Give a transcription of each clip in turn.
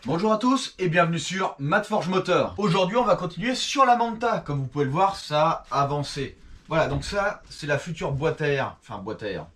Bonjour à tous et bienvenue sur Mathforge Moteur. Aujourd'hui on va continuer sur la Manta. Comme vous pouvez le voir, ça a avancé. Voilà, donc ça c'est la future boîte à air. Enfin boîte à air.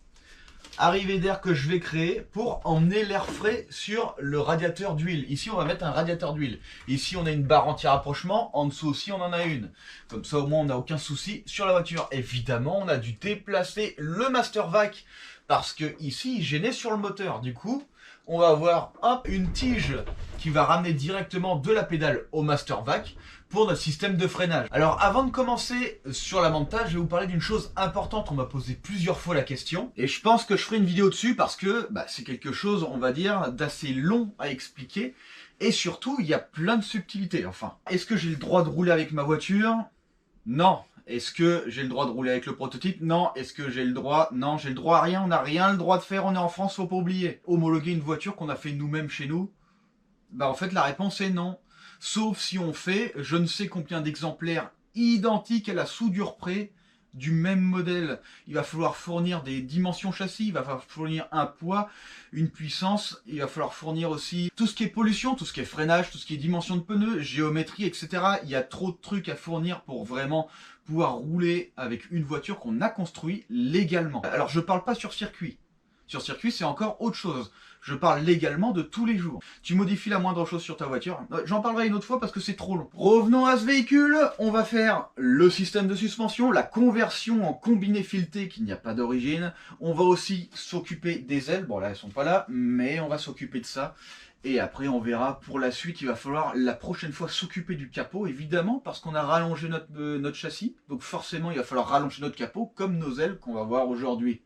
Arrivée d'air que je vais créer pour emmener l'air frais sur le radiateur d'huile. Ici on va mettre un radiateur d'huile. Ici on a une barre anti-rapprochement, en dessous aussi on en a une. Comme ça au moins on n'a aucun souci sur la voiture. Évidemment on a dû déplacer le Master Vac parce que ici il gênait sur le moteur. Du coup on va avoir une tige qui va ramener directement de la pédale au Master Vac pour notre système de freinage. Alors avant de commencer sur la Manta, je vais vous parler d'une chose importante. On m'a posé plusieurs fois la question et je pense que je ferai une vidéo dessus parce que c'est quelque chose, on va dire, d'assez long à expliquer et surtout il y a plein de subtilités. Enfin, est-ce que j'ai le droit de rouler avec ma voiture? Non. Est-ce que j'ai le droit de rouler avec le prototype? Non. Est-ce que j'ai le droit? Non, j'ai le droit à rien. On n'a rien le droit de faire. On est en France, faut pas oublier. Homologuer une voiture qu'on a fait nous-mêmes chez nous? En fait, la réponse est non. Sauf si on fait je ne sais combien d'exemplaires identiques à la soudure près du même modèle. Il va falloir fournir des dimensions châssis, il va falloir fournir un poids, une puissance, il va falloir fournir aussi tout ce qui est pollution, tout ce qui est freinage, tout ce qui est dimension de pneus, géométrie, etc. Il y a trop de trucs à fournir pour vraiment pouvoir rouler avec une voiture qu'on a construite légalement. Alors je parle pas sur circuit. Sur circuit, c'est encore autre chose. Je parle légalement de tous les jours. Tu modifies la moindre chose sur ta voiture. J'en parlerai une autre fois parce que c'est trop long. Revenons à ce véhicule. On va faire le système de suspension, la conversion en combiné fileté qui n'y a pas d'origine. On va aussi s'occuper des ailes. Bon là, elles sont pas là, mais on va s'occuper de ça. Et après, on verra pour la suite. Il va falloir la prochaine fois s'occuper du capot, évidemment, parce qu'on a rallongé notre châssis. Donc forcément, il va falloir rallonger notre capot comme nos ailes qu'on va voir aujourd'hui.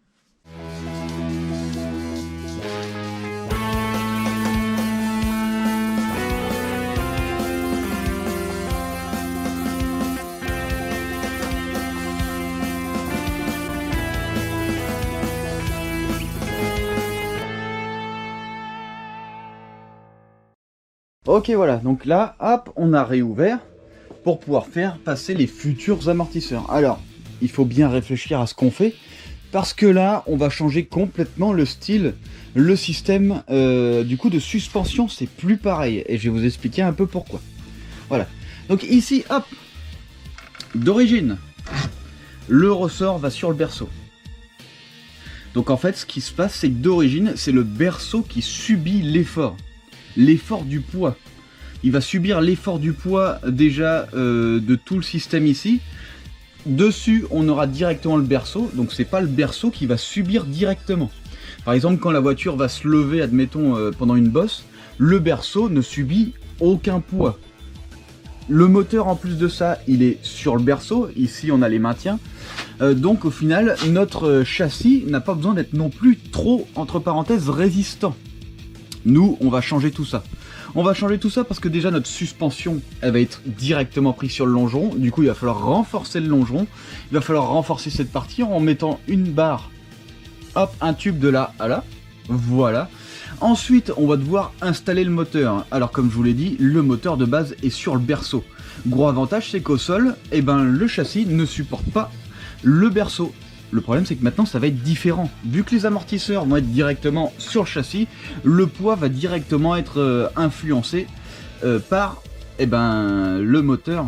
Ok, voilà, donc là, hop, on a réouvert pour pouvoir faire passer les futurs amortisseurs. Alors, il faut bien réfléchir à ce qu'on fait, parce que là, on va changer complètement le style, le système du coup de suspension, c'est plus pareil, et je vais vous expliquer un peu pourquoi. Voilà, donc ici, hop, d'origine, le ressort va sur le berceau. Donc en fait, ce qui se passe, c'est que d'origine, c'est le berceau qui subit l'effort du poids. Il va subir l'effort du poids déjà de tout le système ici. Dessus, on aura directement le berceau, donc c'est pas le berceau qui va subir directement. Par exemple, quand la voiture va se lever, admettons, pendant une bosse, le berceau ne subit aucun poids. Le moteur, en plus de ça, il est sur le berceau. Ici, on a les maintiens. Donc, au final, notre châssis n'a pas besoin d'être non plus trop, entre parenthèses, résistant. Nous, on va changer tout ça. On va changer tout ça parce que déjà notre suspension, elle va être directement prise sur le longeron. Du coup, il va falloir renforcer le longeron. Il va falloir renforcer cette partie en mettant une barre, hop, un tube de là à là. Voilà. Ensuite, on va devoir installer le moteur. Alors, comme je vous l'ai dit, le moteur de base est sur le berceau. Gros avantage, c'est qu'au sol, le châssis ne supporte pas le berceau. Le problème, c'est que maintenant, ça va être différent. Vu que les amortisseurs vont être directement sur le châssis, le poids va directement être influencé par le moteur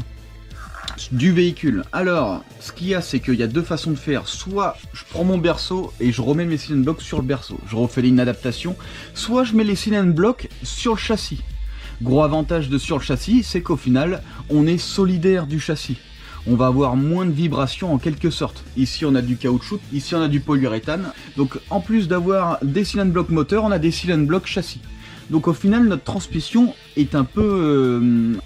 du véhicule. Alors, ce qu'il y a, c'est qu'il y a deux façons de faire. Soit je prends mon berceau et je remets mes cylindres blocs sur le berceau. Je refais une adaptation. Soit je mets les cylindres blocs sur le châssis. Gros avantage de sur le châssis, c'est qu'au final, on est solidaire du châssis. On va avoir moins de vibrations en quelque sorte. Ici on a du caoutchouc, ici on a du polyuréthane. Donc en plus d'avoir des cylindres blocs moteurs, on a des cylindres blocs châssis. Donc au final notre transmission est un peu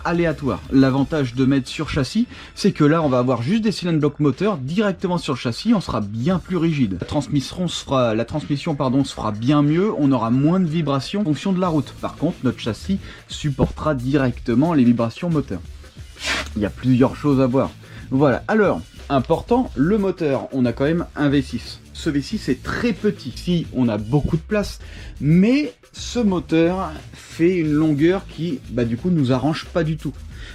aléatoire. L'avantage de mettre sur châssis, c'est que là on va avoir juste des cylindres blocs moteurs directement sur le châssis, on sera bien plus rigide. La transmission se fera bien mieux, on aura moins de vibrations en fonction de la route. Par contre notre châssis supportera directement les vibrations moteurs. Il y a plusieurs choses à voir. Voilà, alors, important, le moteur, on a quand même un V6. Ce V6 est très petit. Ici, on a beaucoup de place, mais ce moteur fait une longueur qui, du coup, nous arrange pas du tout.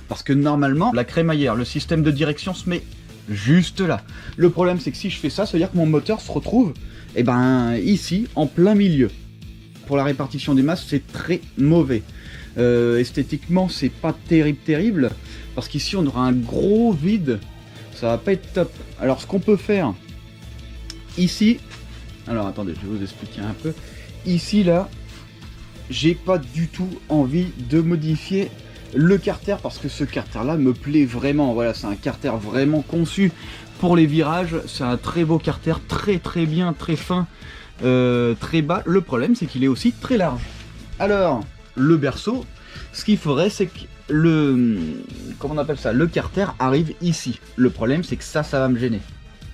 Parce que normalement, la crémaillère, le système de direction se met juste là. Le problème, c'est que si je fais ça, ça veut dire que mon moteur se retrouve, ici, en plein milieu. Pour la répartition des masses, c'est très mauvais. Esthétiquement, c'est pas terrible, parce qu'ici on aura un gros vide, ça va pas être top. Alors ce qu'on peut faire ici, alors attendez, je vais vous expliquer un peu. Ici là, j'ai pas du tout envie de modifier le carter parce que ce carter là me plaît vraiment. Voilà, c'est un carter vraiment conçu pour les virages. C'est un très beau carter, très bien, très fin, très bas. Le problème c'est qu'il est aussi très large. Alors le berceau, ce qu'il faudrait c'est que comment on appelle ça, le carter arrive ici. Le problème c'est que ça va me gêner.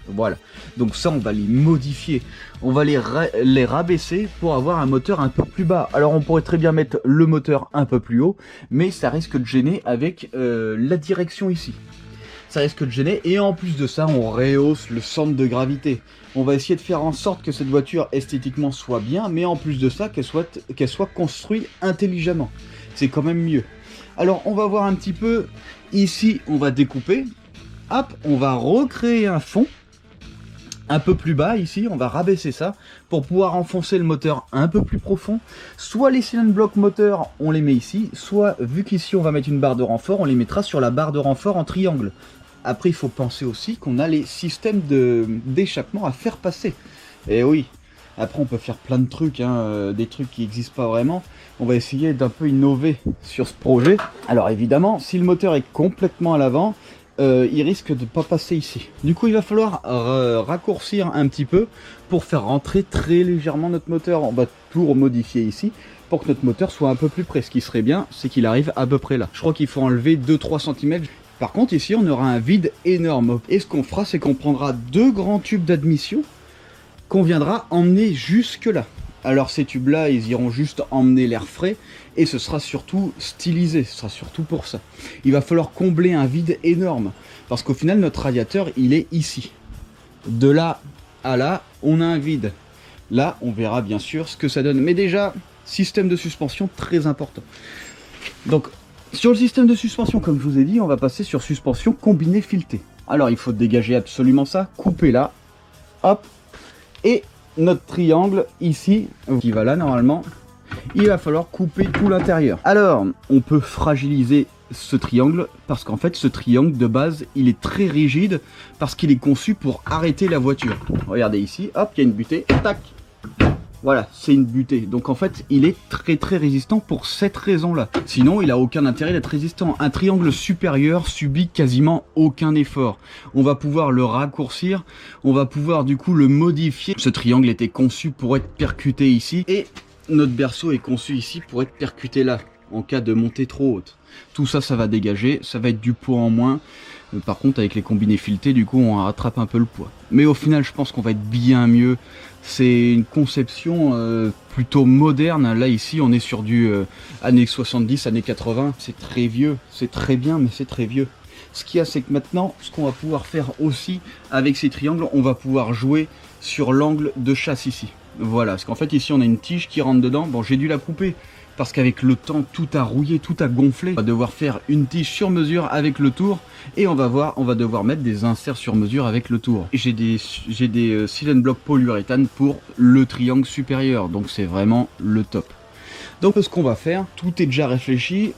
Voilà, donc ça on va les modifier, on va les rabaisser pour avoir un moteur un peu plus bas. Alors on pourrait très bien mettre le moteur un peu plus haut, mais ça risque de gêner avec la direction ici. Ça risque de gêner, et en plus de ça on rehausse le centre de gravité. On va essayer de faire en sorte que cette voiture esthétiquement soit bien, mais en plus de ça qu'elle soit construite intelligemment. C'est quand même mieux. Alors on va voir un petit peu, ici on va découper, hop, on va recréer un fond un peu plus bas ici, on va rabaisser ça pour pouvoir enfoncer le moteur un peu plus profond. Soit les cylinder blocs moteurs, on les met ici, soit vu qu'ici on va mettre une barre de renfort, on les mettra sur la barre de renfort en triangle. Après il faut penser aussi qu'on a les systèmes d'échappement à faire passer. Et oui, après on peut faire plein de trucs, hein, des trucs qui n'existent pas vraiment. On va essayer d'un peu innover sur ce projet. Alors évidemment, si le moteur est complètement à l'avant, il risque de ne pas passer ici. Du coup il va falloir raccourcir un petit peu pour faire rentrer très légèrement notre moteur. On va tout remodifier ici pour que notre moteur soit un peu plus près. Ce qui serait bien, c'est qu'il arrive à peu près là. Je crois qu'il faut enlever 2-3 cm. Par contre ici on aura un vide énorme. Et ce qu'on fera, c'est qu'on prendra 2 grands tubes d'admission qu'on viendra emmener jusque là. Alors ces tubes là, ils iront juste emmener l'air frais, et ce sera surtout stylisé, ce sera surtout pour ça. Il va falloir combler un vide énorme, parce qu'au final notre radiateur il est ici. De là à là, on a un vide. Là on verra bien sûr ce que ça donne. Mais déjà, système de suspension très important. Donc sur le système de suspension, comme je vous ai dit, on va passer sur suspension combinée filetée. Alors il faut dégager absolument ça, couper là, hop, et notre triangle ici, qui va là normalement, il va falloir couper tout l'intérieur. Alors, on peut fragiliser ce triangle, parce qu'en fait, ce triangle de base, il est très rigide, parce qu'il est conçu pour arrêter la voiture. Regardez ici, hop, il y a une butée, tac. Voilà, c'est une butée. Donc en fait, il est très résistant pour cette raison-là. Sinon, il n'a aucun intérêt d'être résistant. Un triangle supérieur subit quasiment aucun effort. On va pouvoir le raccourcir, on va pouvoir du coup le modifier. Ce triangle était conçu pour être percuté ici, et notre berceau est conçu ici pour être percuté là, en cas de montée trop haute. Tout ça, ça va dégager, ça va être du poids en moins. Par contre, avec les combinés filetés, du coup, on rattrape un peu le poids. Mais au final, je pense qu'on va être bien mieux. C'est une conception plutôt moderne. Là, ici, on est sur du années 70, années 80. C'est très vieux. C'est très bien, mais c'est très vieux. Ce qu'il y a, c'est que maintenant, ce qu'on va pouvoir faire aussi avec ces triangles, on va pouvoir jouer sur l'angle de chasse ici. Voilà, parce qu'en fait, ici, on a une tige qui rentre dedans. Bon, j'ai dû la couper, parce qu'avec le temps, tout a rouillé, tout a gonflé. On va devoir faire une tige sur mesure avec le tour, et on va devoir mettre des inserts sur mesure avec le tour. J'ai des cylinder blocs polyuréthane pour le triangle supérieur, donc c'est vraiment le top. Donc ce qu'on va faire, tout est déjà réfléchi,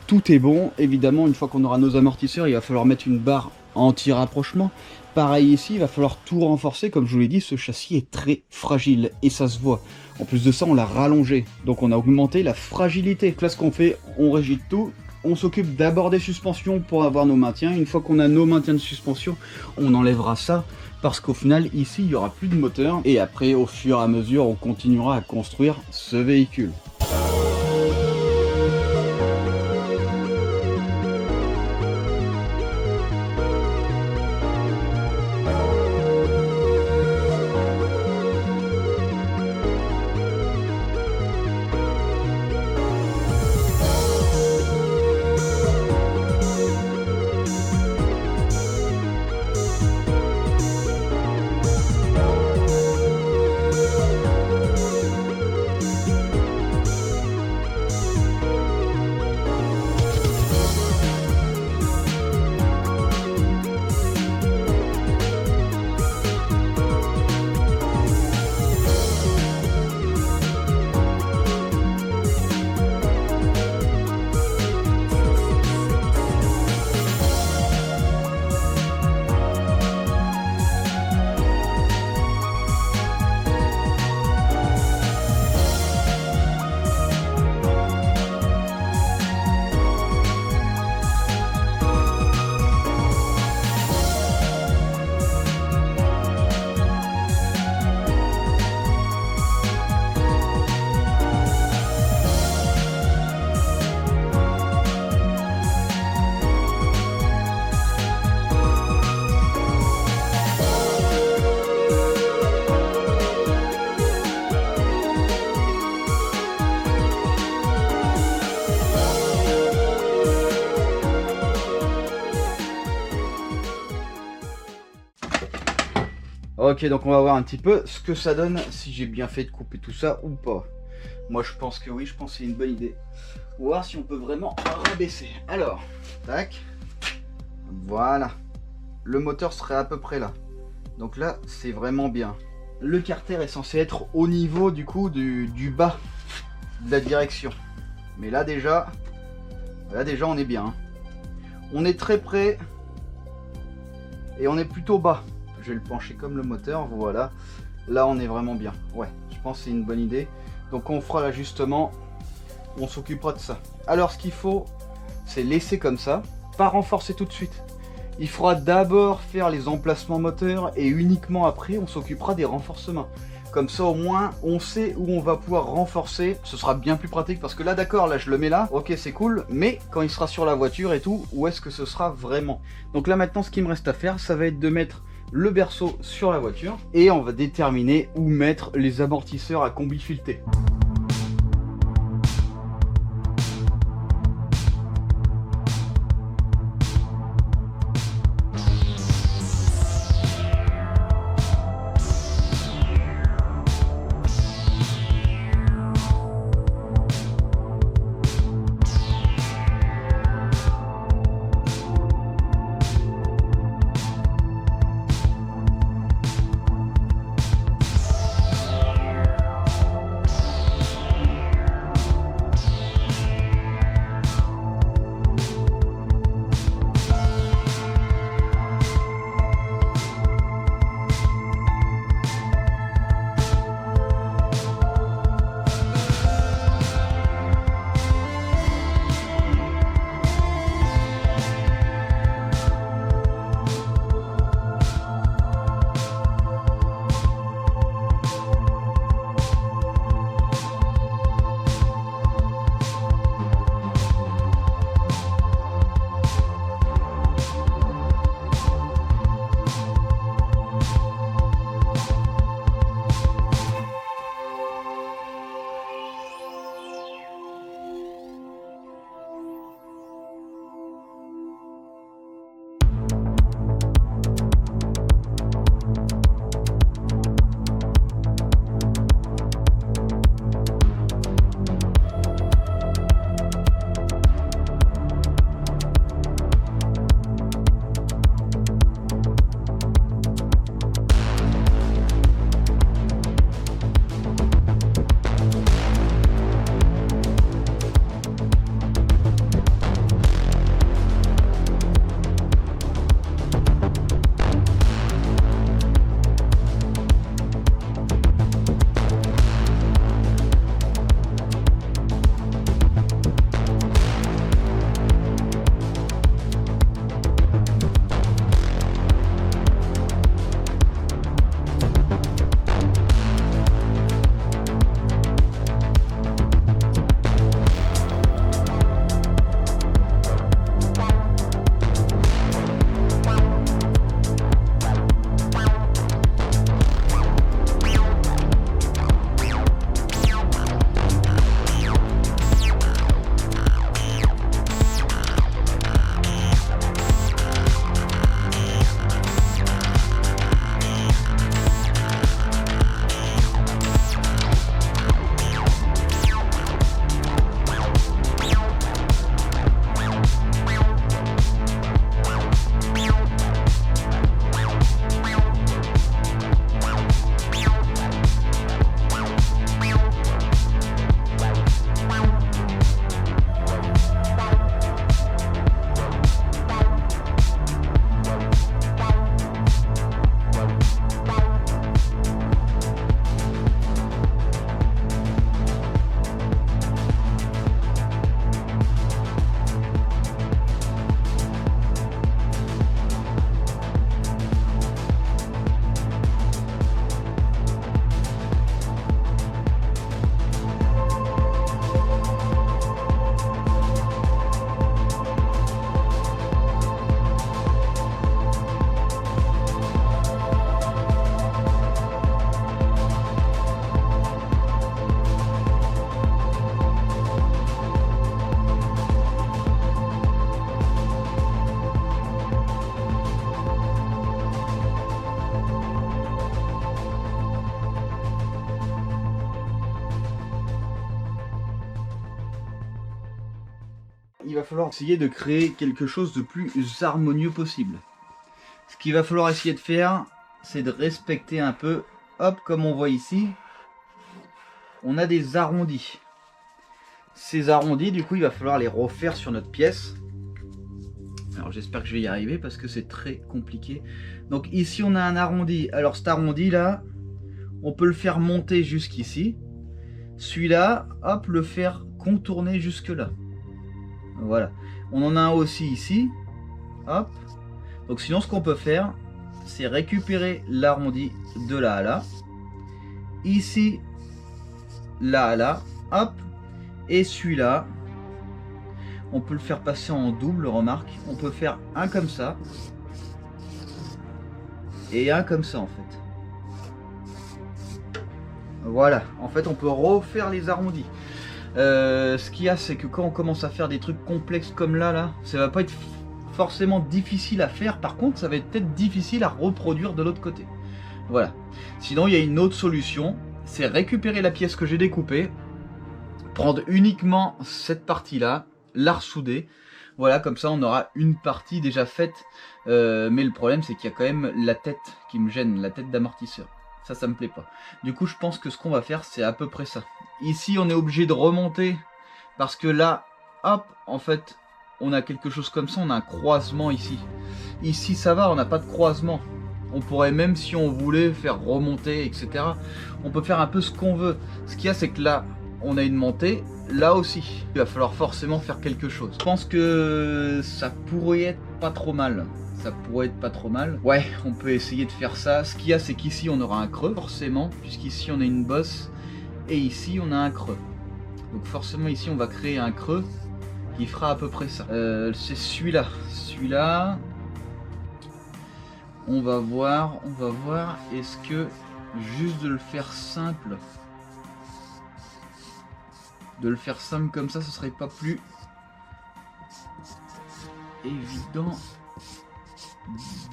tout est bon. Évidemment, une fois qu'on aura nos amortisseurs, il va falloir mettre une barre anti-rapprochement. Pareil ici, il va falloir tout renforcer. Comme je vous l'ai dit, ce châssis est très fragile et ça se voit. En plus de ça, on l'a rallongé, donc on a augmenté la fragilité. Là, ce qu'on fait, on régit tout. On s'occupe d'abord des suspensions pour avoir nos maintiens. Une fois qu'on a nos maintiens de suspension, on enlèvera ça, parce qu'au final, ici, il n'y aura plus de moteur. Et après, au fur et à mesure, on continuera à construire ce véhicule. Ok, donc on va voir un petit peu ce que ça donne, si j'ai bien fait de couper tout ça ou pas. Moi je pense que oui, je pense que c'est une bonne idée. On va voir si on peut vraiment rabaisser. Alors, tac. Voilà. Le moteur serait à peu près là. Donc là, c'est vraiment bien. Le carter est censé être au niveau du coup du bas de la direction. Mais là déjà on est bien. Hein. On est très près et on est plutôt bas. Je vais le pencher comme le moteur, voilà. Là on est vraiment bien. Ouais, je pense que c'est une bonne idée. Donc on fera l'ajustement, on s'occupera de ça. Alors ce qu'il faut, c'est laisser comme ça, pas renforcer tout de suite. Il faudra d'abord faire les emplacements moteurs et uniquement après on s'occupera des renforcements. Comme ça au moins on sait où on va pouvoir renforcer, ce sera bien plus pratique parce que là d'accord, là je le mets là, ok c'est cool, mais quand il sera sur la voiture et tout, où est-ce que ce sera vraiment? Donc là maintenant ce qu'il me reste à faire, ça va être de mettre le berceau sur la voiture et on va déterminer où mettre les amortisseurs à combi fileté. il va falloir essayer de créer quelque chose de plus harmonieux possible. Ce qu'il va falloir essayer de faire, c'est de respecter un peu, hop, comme on voit ici, on a des arrondis. Ces arrondis, du coup, il va falloir les refaire sur notre pièce. Alors j'espère que je vais y arriver parce que c'est très compliqué. Donc ici on a un arrondi. Alors cet arrondi là, on peut le faire monter jusqu'ici. Celui-là, hop, le faire contourner jusque là. Voilà. On en a un aussi ici. Hop. Donc sinon ce qu'on peut faire, c'est récupérer l'arrondi de là à là. Ici, là à là. Hop. Et celui-là, on peut le faire passer en double, remarque. On peut faire un comme ça. Et un comme ça en fait. Voilà, en fait on peut refaire les arrondis. Ce qu'il y a, c'est que quand on commence à faire des trucs complexes comme là, ça va pas être forcément difficile à faire. Par contre, ça va être peut-être difficile à reproduire de l'autre côté. Voilà. Sinon, il y a une autre solution. C'est récupérer la pièce que j'ai découpée. Prendre uniquement cette partie-là. La ressouder. Voilà, comme ça on aura une partie déjà faite. Mais le problème, c'est qu'il y a quand même la tête qui me gêne. La tête d'amortisseur. Ça me plaît pas. Du coup, je pense que ce qu'on va faire, c'est à peu près ça. Ici, on est obligé de remonter parce que là, hop, en fait, on a quelque chose comme ça. On a un croisement ici. Ici, ça va, on n'a pas de croisement. On pourrait même, si on voulait, faire remonter, etc. On peut faire un peu ce qu'on veut. Ce qu'il y a, c'est que là, on a une montée. Là aussi, il va falloir forcément faire quelque chose. Je pense que ça pourrait être pas trop mal. Ça pourrait être pas trop mal. Ouais, on peut essayer de faire ça. Ce qu'il y a, c'est qu'ici, on aura un creux, forcément. Puisqu'ici, on a une bosse. Et ici, on a un creux. Donc forcément, ici, on va créer un creux qui fera à peu près ça. C'est celui-là. Celui-là, on va voir. Est-ce que juste de le faire simple... De le faire simple comme ça, ce serait pas plus évident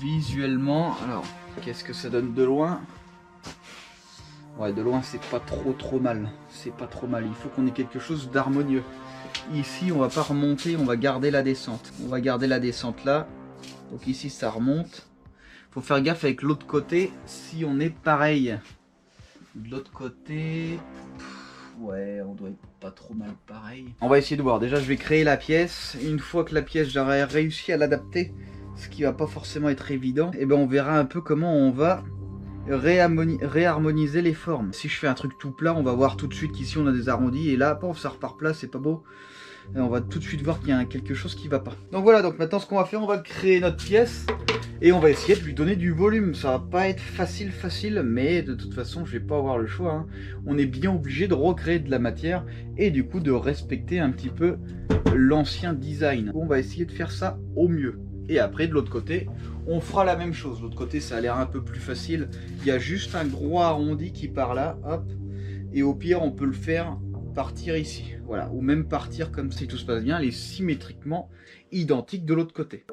visuellement. Alors, qu'est-ce que ça donne de loin? Ouais, de loin, c'est pas trop mal. C'est pas trop mal. Il faut qu'on ait quelque chose d'harmonieux. Ici, on va pas remonter, on va garder la descente. On va garder la descente là. Donc ici, ça remonte. Faut faire gaffe avec l'autre côté, si on est pareil. De l'autre côté... Ouais, on doit être pas trop mal pareil. On va essayer de voir. Déjà, je vais créer la pièce. Une fois que la pièce, j'aurai réussi à l'adapter, ce qui va pas forcément être évident, et ben on verra un peu comment on va réharmoniser les formes. Si je fais un truc tout plat, on va voir tout de suite qu'ici on a des arrondis, et là, ça repart plat, c'est pas beau. Et on va tout de suite voir qu'il y a quelque chose qui va pas. Donc voilà, donc maintenant ce qu'on va faire, on va créer notre pièce et on va essayer de lui donner du volume. Ça va pas être facile, mais de toute façon, je vais pas avoir le choix, hein. On est bien obligé de recréer de la matière et du coup de respecter un petit peu l'ancien design. On va essayer de faire ça au mieux. Et après, de l'autre côté, on fera la même chose. De l'autre côté, ça a l'air un peu plus facile. Il y a juste un gros arrondi qui part là, hop. Et au pire, on peut le faire partir ici, voilà, ou même partir comme si tout se passe bien, elle est symétriquement identique de l'autre côté.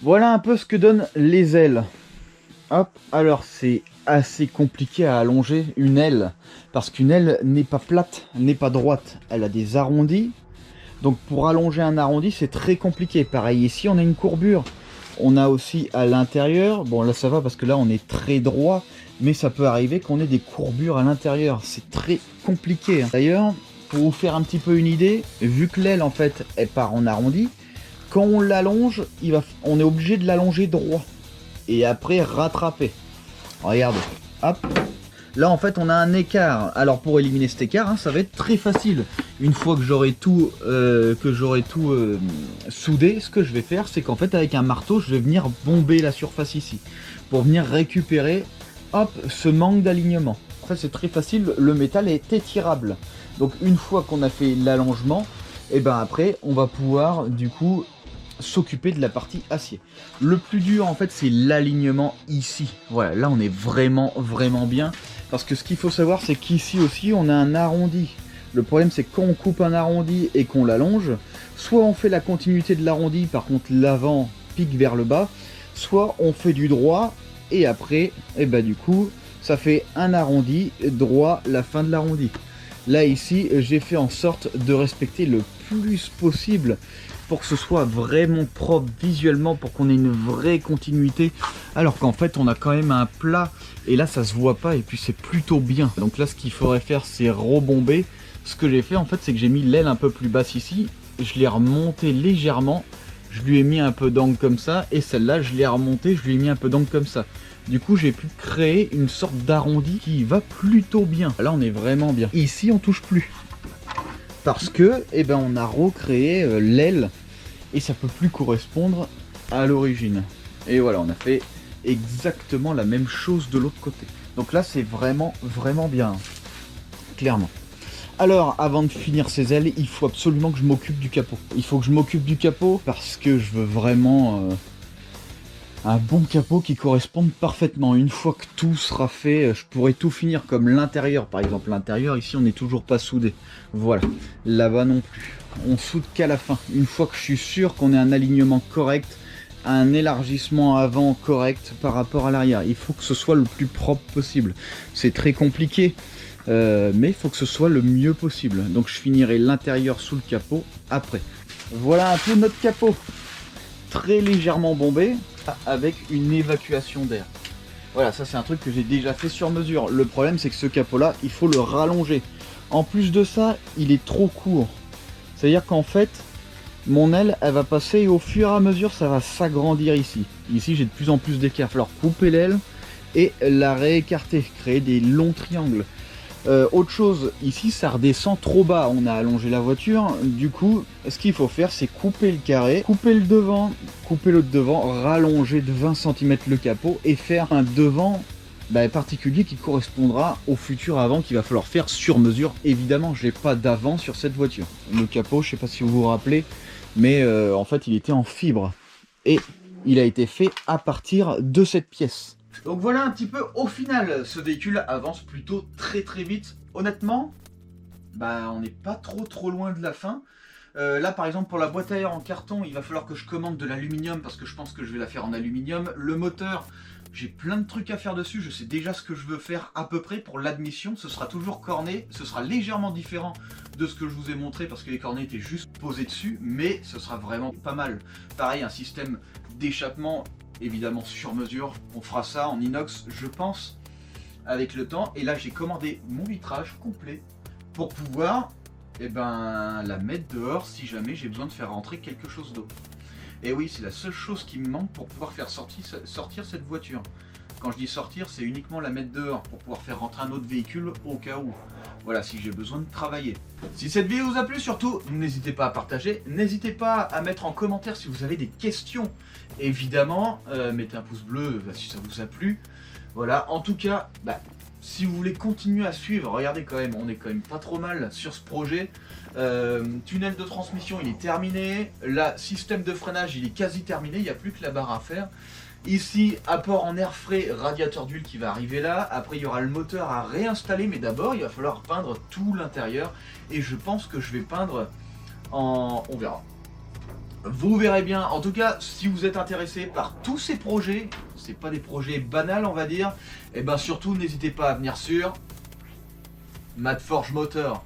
Voilà un peu ce que donnent les ailes. Hop, alors c'est assez compliqué à allonger une aile, parce qu'une aile n'est pas plate, n'est pas droite, elle a des arrondis. Donc pour allonger un arrondi, c'est très compliqué. Pareil ici, on a une courbure. On a aussi à l'intérieur, bon là ça va parce que là on est très droit, mais ça peut arriver qu'on ait des courbures à l'intérieur. C'est très compliqué. D'ailleurs, pour vous faire un petit peu une idée, vu que l'aile en fait elle part en arrondi, quand on l'allonge, on est obligé de l'allonger droit. Et après rattraper. Regardez, hop. Là en fait on a un écart. Alors pour éliminer cet écart, hein, ça va être très facile. Une fois que j'aurai tout, soudé, ce que je vais faire, c'est qu'en fait avec un marteau, je vais venir bomber la surface ici. Pour venir récupérer, hop, ce manque d'alignement. En fait c'est très facile, le métal est étirable. Donc une fois qu'on a fait l'allongement, et ben après on va pouvoir du coup s'occuper de la partie acier. Le plus dur en fait c'est l'alignement ici. Voilà, là on est vraiment bien. Parce que ce qu'il faut savoir c'est qu'ici aussi on a un arrondi. Le problème c'est que quand on coupe un arrondi et qu'on l'allonge, soit on fait la continuité de l'arrondi, par contre l'avant pique vers le bas, soit on fait du droit et après, et bah du coup, ça fait un arrondi droit, la fin de l'arrondi. Là ici, j'ai fait en sorte de respecter le plus possible pour que ce soit vraiment propre visuellement, pour qu'on ait une vraie continuité, alors qu'en fait on a quand même un plat et là ça se voit pas et puis c'est plutôt bien. Donc là ce qu'il faudrait faire c'est rebomber. Ce que j'ai fait en fait c'est que j'ai mis l'aile un peu plus basse ici, je l'ai remonté légèrement, je lui ai mis un peu d'angle comme ça, et celle-là je l'ai remontée, je lui ai mis un peu d'angle comme ça. Du coup j'ai pu créer une sorte d'arrondi qui va plutôt bien. Là on est vraiment bien. Ici on touche plus. Parce que, eh ben, on a recréé l'aile et ça peut plus correspondre à l'origine. Et voilà, on a fait exactement la même chose de l'autre côté. Donc là, c'est vraiment bien, clairement. Alors, avant de finir ces ailes, il faut absolument que je m'occupe du capot. Il faut que je m'occupe du capot parce que je veux vraiment un bon capot qui corresponde parfaitement. Une fois que tout sera fait, je pourrais tout finir comme l'intérieur. Par exemple, l'intérieur, ici, on n'est toujours pas soudé. Voilà, là-bas non plus. On soude qu'à la fin. Une fois que je suis sûr qu'on ait un alignement correct, un élargissement avant correct par rapport à l'arrière. Il faut que ce soit le plus propre possible. C'est très compliqué, mais il faut que ce soit le mieux possible. Donc je finirai l'intérieur sous le capot après. Voilà un peu notre capot. Très légèrement bombé, avec une évacuation d'air. Voilà, ça c'est un truc que j'ai déjà fait sur mesure. Le problème c'est que ce capot là, il faut le rallonger. En plus de ça, il est trop court. C'est-à-dire qu'en fait, mon aile, elle va passer et au fur et à mesure, ça va s'agrandir ici. Ici, j'ai de plus en plus d'écart. Il va falloir couper l'aile et la réécarter, créer des longs triangles. Autre chose, ici, ça redescend trop bas. On a allongé la voiture. Du coup, ce qu'il faut faire, c'est couper le carré, couper le devant, couper l'autre devant, rallonger de 20 cm le capot et faire un devant particulier qui correspondra au futur avant qu'il va falloir faire sur mesure. Évidemment, j'ai pas d'avant sur cette voiture. Le capot, je sais pas si vous vous rappelez, mais en fait, il était en fibre et il a été fait à partir de cette pièce. Donc voilà un petit peu au final, ce véhicule avance plutôt très vite. Honnêtement, on n'est pas trop loin de la fin. Là par exemple pour la boîte à air en carton, il va falloir que je commande de l'aluminium parce que je pense que je vais la faire en aluminium. Le moteur, j'ai plein de trucs à faire dessus, je sais déjà ce que je veux faire à peu près pour l'admission. Ce sera toujours corné, ce sera légèrement différent de ce que je vous ai montré parce que les cornets étaient juste posés dessus, mais ce sera vraiment pas mal. Pareil, un système d'échappement évidemment sur mesure, on fera ça en inox je pense avec le temps. Et là j'ai commandé mon vitrage complet pour pouvoir la mettre dehors si jamais j'ai besoin de faire rentrer quelque chose d'autre. Et oui, c'est la seule chose qui me manque pour pouvoir faire sortir cette voiture. Quand je dis sortir, c'est uniquement la mettre dehors pour pouvoir faire rentrer un autre véhicule au cas où. Voilà, si j'ai besoin de travailler. Si cette vidéo vous a plu, surtout, n'hésitez pas à partager. N'hésitez pas à mettre en commentaire si vous avez des questions. Évidemment, mettez un pouce bleu si ça vous a plu. Voilà, en tout cas, si vous voulez continuer à suivre, regardez quand même, on est quand même pas trop mal sur ce projet. Tunnel de transmission, il est terminé. Là, système de freinage, il est quasi terminé. Il n'y a plus que la barre à faire. Ici, apport en air frais, radiateur d'huile qui va arriver là. Après, il y aura le moteur à réinstaller. Mais d'abord, il va falloir peindre tout l'intérieur. Et je pense que je vais peindre en... on verra. Vous verrez bien. En tout cas, si vous êtes intéressé par tous ces projets, c'est pas des projets banals, on va dire, et ben surtout n'hésitez pas à venir sur Matt Forge Motor.